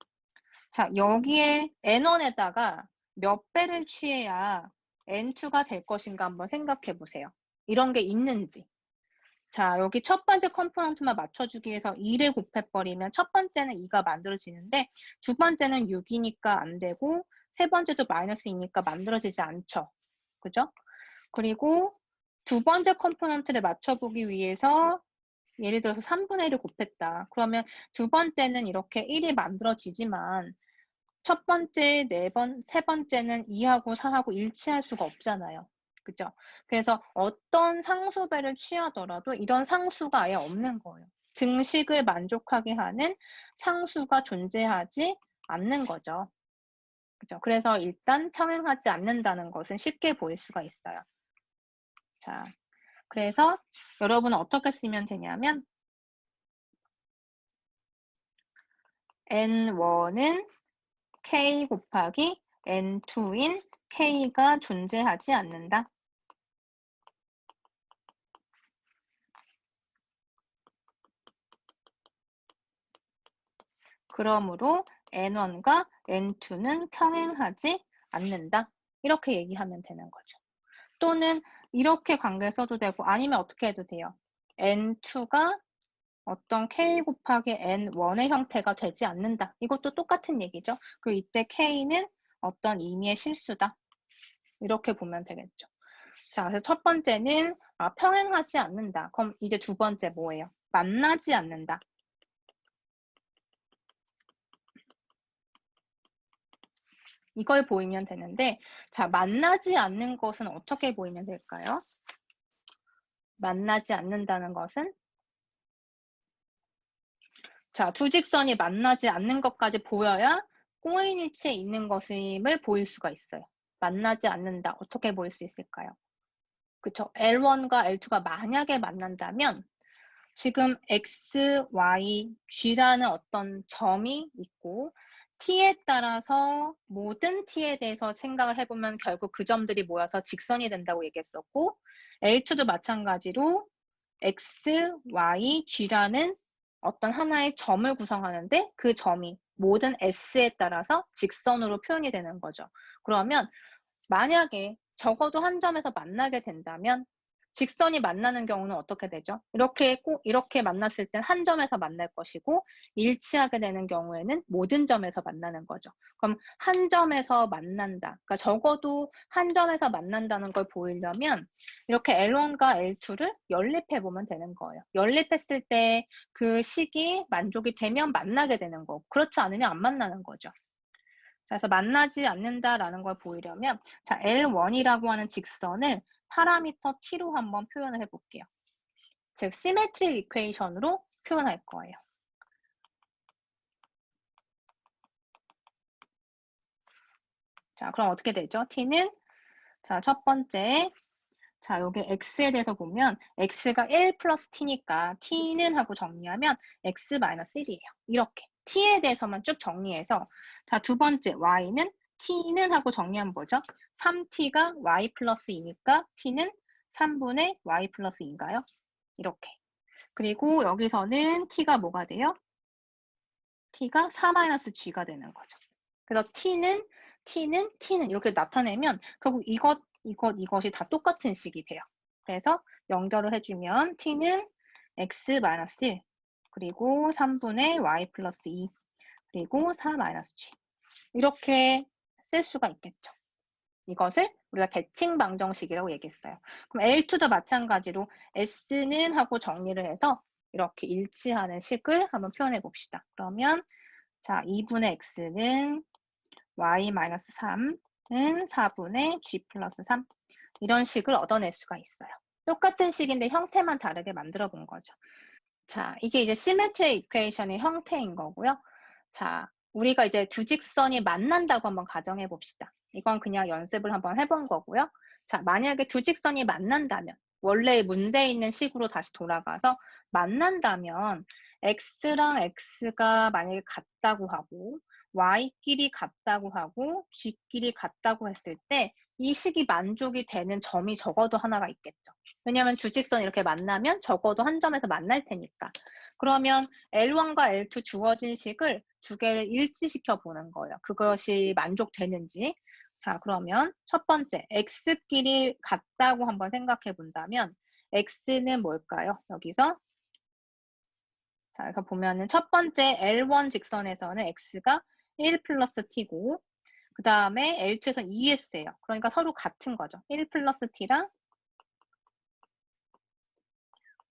자, 여기에 N1에다가 몇 배를 취해야 N2가 될 것인가 한번 생각해 보세요. 이런 게 있는지. 자, 여기 첫 번째 컴포넌트만 맞춰주기 위해서 2를 곱해버리면 첫 번째는 2가 만들어지는데 두 번째는 6이니까 안 되고 세 번째도 마이너스 2니까 만들어지지 않죠. 그죠? 그리고 두 번째 컴포넌트를 맞춰보기 위해서 예를 들어서 3분의 1을 곱했다. 그러면 두 번째는 이렇게 1이 만들어지지만 첫 번째, 세 번째는 2하고 4하고 일치할 수가 없잖아요. 그죠? 그래서 어떤 상수배를 취하더라도 이런 상수가 아예 없는 거예요. 등식을 만족하게 하는 상수가 존재하지 않는 거죠. 그죠? 그래서 일단 평행하지 않는다는 것은 쉽게 보일 수가 있어요. 자, 그래서 여러분은 어떻게 쓰면 되냐면 N1은 K 곱하기 N2인 K가 존재하지 않는다. 그러므로 N1과 N2는 평행하지 않는다. 이렇게 얘기하면 되는 거죠. 또는 이렇게 관계를 써도 되고 아니면 어떻게 해도 돼요. N2가 어떤 K 곱하기 N1의 형태가 되지 않는다. 이것도 똑같은 얘기죠. 그 이때 K는 어떤 의미의 실수다. 이렇게 보면 되겠죠. 자, 그래서 첫 번째는 평행하지 않는다. 그럼 이제 두 번째 뭐예요? 만나지 않는다. 이걸 보이면 되는데 자, 만나지 않는 것은 어떻게 보이면 될까요? 만나지 않는다는 것은 자, 두 직선이 만나지 않는 것까지 보여야 꼬인 위치에 있는 것임을 보일 수가 있어요. 만나지 않는다. 어떻게 보일 수 있을까요? 그쵸? L1과 L2가 만약에 만난다면 지금 X, Y, G라는 어떤 점이 있고 T에 따라서 모든 T에 대해서 생각을 해보면 결국 그 점들이 모여서 직선이 된다고 얘기했었고 L2도 마찬가지로 X, Y, G라는 어떤 하나의 점을 구성하는데 그 점이 모든 S에 따라서 직선으로 표현이 되는 거죠. 그러면 만약에 적어도 한 점에서 만나게 된다면 직선이 만나는 경우는 어떻게 되죠? 이렇게 만났을 땐 한 점에서 만날 것이고 일치하게 되는 경우에는 모든 점에서 만나는 거죠. 그럼 한 점에서 만난다. 그러니까 적어도 한 점에서 만난다는 걸 보이려면 이렇게 L1과 L2를 연립해 보면 되는 거예요. 연립했을 때 그 식이 만족이 되면 만나게 되는 거고 그렇지 않으면 안 만나는 거죠. 그래서 만나지 않는다라는 걸 보이려면 자, L1이라고 하는 직선을 파라미터 t로 한번 표현을 해볼게요. 즉, 시메트릭 이퀘이션으로 표현할 거예요. 자, 그럼 어떻게 되죠? t는 자, 첫 번째 자, 여기 x에 대해서 보면 x가 1 플러스 t니까 t는 하고 정리하면 x 마이너스 1이에요. 이렇게 t에 대해서만 쭉 정리해서 자, 두 번째 y는 t는 하고 정리하면 뭐죠? 3t가 y 플러스 2니까 t는 3분의 y 플러스 2인가요? 이렇게. 그리고 여기서는 t가 뭐가 돼요? t가 4-g가 되는 거죠. 그래서 t는 이렇게 나타내면 결국 이것이 다 똑같은 식이 돼요. 그래서 연결을 해주면 t는 x-1 그리고 3분의 y 플러스 2 그리고 4-g 이렇게 쓸 수가 있겠죠. 이것을 우리가 대칭 방정식이라고 얘기했어요. 그럼 L2도 마찬가지로 S는 하고 정리를 해서 이렇게 일치하는 식을 한번 표현해 봅시다. 그러면 자, 2분의 X는 Y-3은 4분의 G 플러스 3 이런 식을 얻어낼 수가 있어요. 똑같은 식인데 형태만 다르게 만들어 본 거죠. 자, 이게 이제 시메트리 이퀘이션의 형태인 거고요. 자, 우리가 이제 두 직선이 만난다고 한번 가정해 봅시다. 이건 그냥 연습을 한번 해본 거고요. 자, 만약에 두 직선이 만난다면 원래 문제에 있는 식으로 다시 돌아가서 만난다면 x랑 x가 만약에 같다고 하고 y끼리 같다고 하고 g끼리 같다고 했을 때 이 식이 만족이 되는 점이 적어도 하나가 있겠죠. 왜냐하면 두 직선이 이렇게 만나면 적어도 한 점에서 만날 테니까. 그러면 L1과 L2 주어진 식을 두 개를 일치시켜 보는 거예요. 그것이 만족되는지. 자, 그러면 첫 번째, x끼리 같다고 한번 생각해 본다면 x는 뭘까요? 여기서 자, 그래서 보면은 첫 번째 L1 직선에서는 x가 1 플러스 t고 그 다음에 L2에서는 2s예요. 그러니까 서로 같은 거죠. 1 플러스 t랑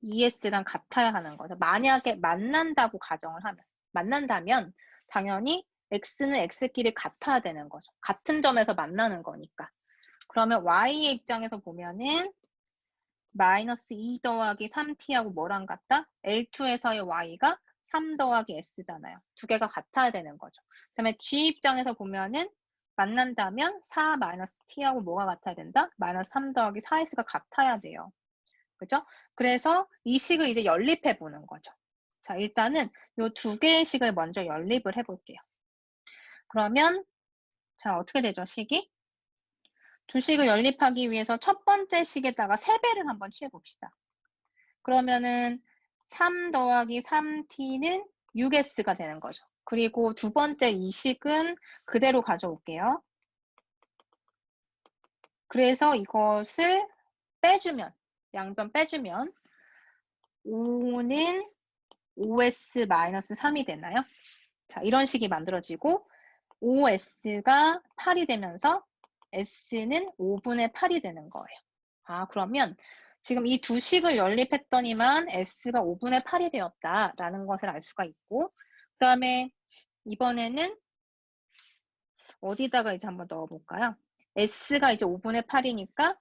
2s랑 같아야 하는 거죠. 만약에 만난다고 가정을 하면 만난다면 당연히 x는 x끼리 같아야 되는 거죠. 같은 점에서 만나는 거니까. 그러면 y의 입장에서 보면은 마이너스 2 더하기 3t하고 뭐랑 같다? L2에서의 y가 3 더하기 s잖아요. 두 개가 같아야 되는 거죠. 그 다음에 g 입장에서 보면은 만난다면 4 마이너스 t하고 뭐가 같아야 된다? 마이너스 3 더하기 4s가 같아야 돼요. 그죠? 그래서 이 식을 이제 연립해 보는 거죠. 자, 일단은 이 두 개의 식을 먼저 연립을 해 볼게요. 그러면 자, 어떻게 되죠, 식이? 두 식을 연립하기 위해서 첫 번째 식에다가 3배를 한번 취해 봅시다. 그러면은 3 더하기 3t는 6s가 되는 거죠. 그리고 두 번째 이 식은 그대로 가져올게요. 그래서 이것을 빼주면, 양변 빼주면 5는 5s-3이 되나요? 자, 이런 식이 만들어지고 5s가 8이 되면서 s는 5분의 8이 되는 거예요. 아, 그러면 지금 이 두 식을 연립했더니만 s가 5분의 8이 되었다라는 것을 알 수가 있고 그 다음에 이번에는 어디다가 이제 한번 넣어볼까요? s가 이제 5분의 8이니까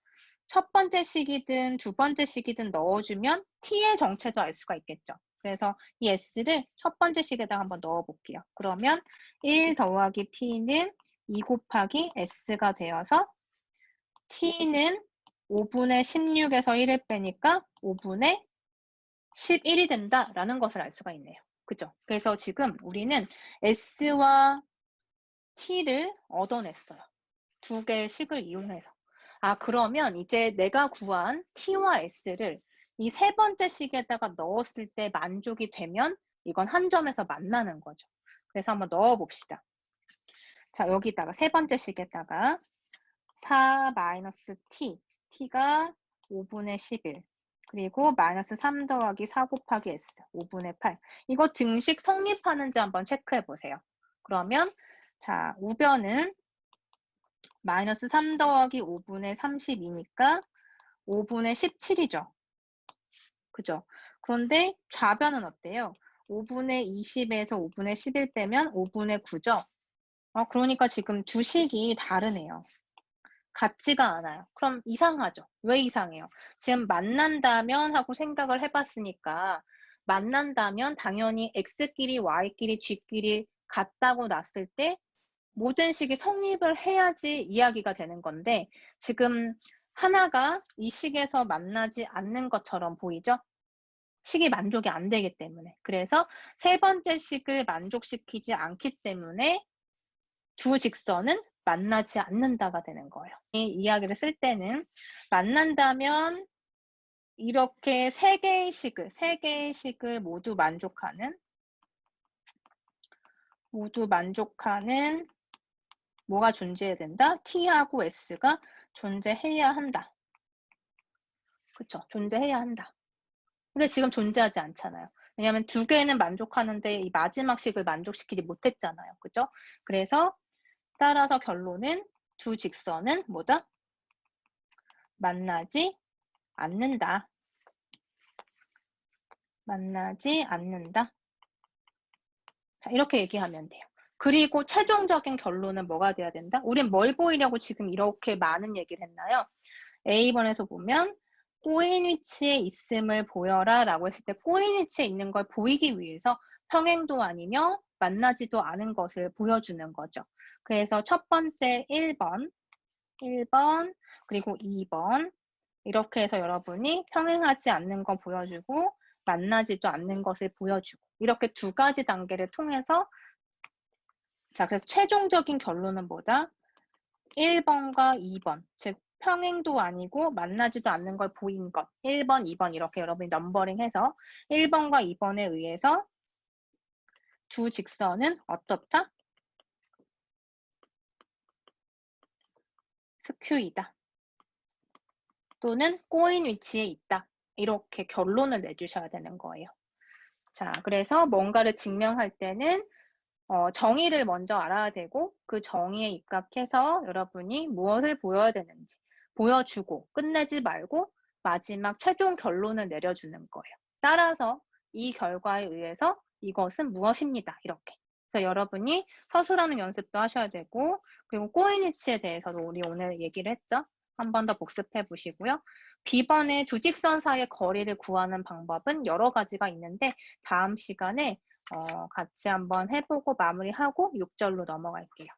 첫 번째 식이든 두 번째 식이든 넣어주면 t의 정체도 알 수가 있겠죠. 그래서 이 s를 첫 번째 식에다가 한번 넣어볼게요. 그러면 1 더하기 t는 2 곱하기 s가 되어서 t는 5분의 16에서 1을 빼니까 5분의 11이 된다라는 것을 알 수가 있네요. 그죠? 그래서 지금 우리는 s와 t를 얻어냈어요. 두 개의 식을 이용해서. 아, 그러면 이제 내가 구한 t와 s를 이 세 번째 식에다가 넣었을 때 만족이 되면 이건 한 점에서 만나는 거죠. 그래서 한번 넣어봅시다. 자, 여기다가 세 번째 식에다가 4-t, t가 5분의 11 그리고 마이너스 3 더하기 4 곱하기 s 5분의 8 이거 등식 성립하는지 한번 체크해 보세요. 그러면 자, 우변은 마이너스 3 더하기 5분의 32니까 5분의 17이죠. 그죠? 그런데 좌변은 어때요? 5분의 20에서 5분의 11 빼면 5분의 9죠? 그러니까 지금 두 식이 다르네요. 같지가 않아요. 그럼 이상하죠? 왜 이상해요? 지금 만난다면 하고 생각을 해봤으니까 만난다면 당연히 x끼리 y끼리 g끼리 같다고 놨을 때 모든 식이 성립을 해야지 이야기가 되는 건데 지금 하나가 이 식에서 만나지 않는 것처럼 보이죠? 식이 만족이 안 되기 때문에. 그래서 세 번째 식을 만족시키지 않기 때문에 두 직선은 만나지 않는다가 되는 거예요. 이 이야기를 쓸 때는 만난다면 이렇게 세 개의 식을 모두 만족하는 뭐가 존재해야 된다? T하고 S가 존재해야 한다. 그쵸? 존재해야 한다. 근데 지금 존재하지 않잖아요. 왜냐하면 두 개는 만족하는데 이 마지막 식을 만족시키지 못했잖아요. 그죠? 그래서 따라서 결론은 두 직선은 뭐다? 만나지 않는다. 만나지 않는다. 자, 이렇게 얘기하면 돼요. 그리고 최종적인 결론은 뭐가 돼야 된다? 우린 뭘 보이려고 지금 이렇게 많은 얘기를 했나요? A번에서 보면 꼬인 위치에 있음을 보여라 라고 했을 때 꼬인 위치에 있는 걸 보이기 위해서 평행도 아니며 만나지도 않은 것을 보여주는 거죠. 그래서 첫 번째 1번 그리고 2번 이렇게 해서 여러분이 평행하지 않는 거 보여주고 만나지도 않는 것을 보여주고 이렇게 두 가지 단계를 통해서 자, 그래서 최종적인 결론은 뭐다? 1번과 2번, 즉 평행도 아니고 만나지도 않는 걸 보인 것 1번, 2번 이렇게 여러분이 넘버링해서 1번과 2번에 의해서 두 직선은 어떻다? 스큐이다. 또는 꼬인 위치에 있다. 이렇게 결론을 내주셔야 되는 거예요. 자, 그래서 뭔가를 증명할 때는 정의를 먼저 알아야 되고 그 정의에 입각해서 여러분이 무엇을 보여야 되는지 보여주고 끝내지 말고 마지막 최종 결론을 내려주는 거예요. 따라서 이 결과에 의해서 이것은 무엇입니다. 이렇게. 그래서 여러분이 서술하는 연습도 하셔야 되고 그리고 꼬인 위치에 대해서도 우리 오늘 얘기를 했죠. 한 번 더 복습해 보시고요. B번의 두 직선 사이의 거리를 구하는 방법은 여러 가지가 있는데 다음 시간에 같이 한번 해보고 마무리하고 6절로 넘어갈게요.